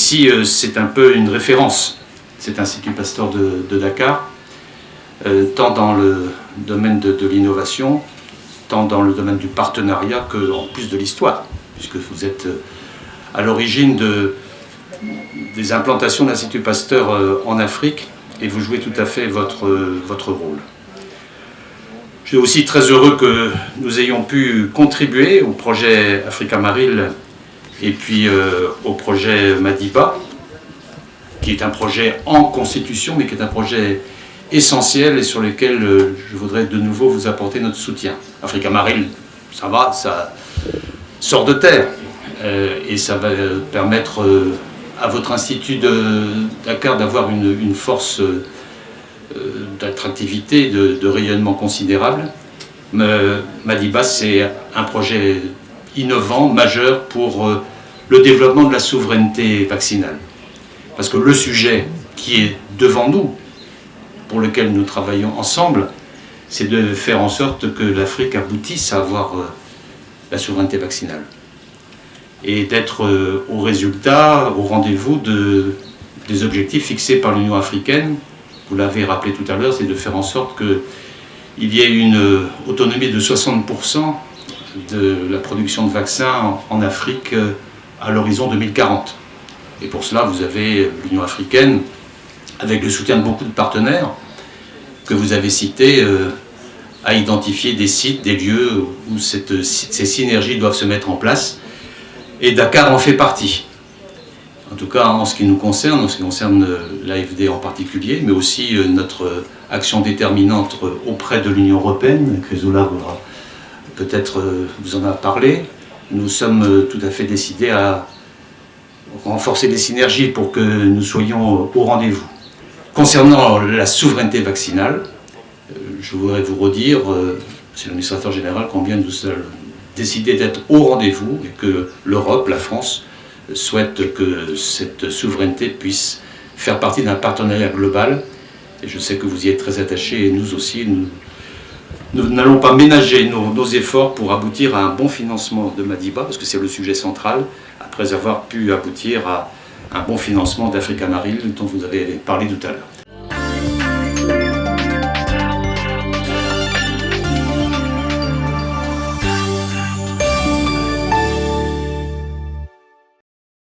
ici, c'est un peu une référence, cet Institut Pasteur de Dakar, tant dans le domaine de l'innovation, tant dans le domaine du partenariat qu'en plus de l'histoire, puisque vous êtes à l'origine des implantations de l'Institut Pasteur en Afrique, et vous jouez tout à fait votre rôle. Je suis aussi très heureux que nous ayons pu contribuer au projet Africa Maril et puis au projet Madiba, qui est un projet en constitution, mais qui est un projet essentiel et sur lequel je voudrais de nouveau vous apporter notre soutien. Africa Maril, ça va, ça sort de terre et ça va permettre à votre institut de Dakar d'avoir une force d'attractivité, de rayonnement considérable. Madiba, c'est un projet innovant, majeur pour le développement de la souveraineté vaccinale. Parce que le sujet qui est devant nous, pour lequel nous travaillons ensemble, c'est de faire en sorte que l'Afrique aboutisse à avoir la souveraineté vaccinale. Et d'être au résultat, au rendez-vous des objectifs fixés par l'Union africaine. Vous l'avez rappelé tout à l'heure, c'est de faire en sorte qu'il y ait une autonomie de 60% de la production de vaccins en Afrique à l'horizon 2040. Et pour cela, vous avez l'Union africaine, avec le soutien de beaucoup de partenaires que vous avez cités, à identifier des sites, des lieux où ces synergies doivent se mettre en place. Et Dakar en fait partie. En tout cas, en ce qui nous concerne, en ce qui concerne l'AFD en particulier, mais aussi notre action déterminante auprès de l'Union européenne, Chrysoula peut-être vous en a parlé, nous sommes tout à fait décidés à renforcer les synergies pour que nous soyons au rendez-vous. Concernant la souveraineté vaccinale, je voudrais vous redire, monsieur l'administrateur général, combien nous avons décidé d'être au rendez-vous et que l'Europe, la France, souhaite que cette souveraineté puisse faire partie d'un partenariat global. Et je sais que vous y êtes très attachés, et nous aussi, nous n'allons pas ménager nos efforts pour aboutir à un bon financement de Madiba, parce que c'est le sujet central, après avoir pu aboutir à un bon financement d'Africa Maril, dont vous avez parlé tout à l'heure.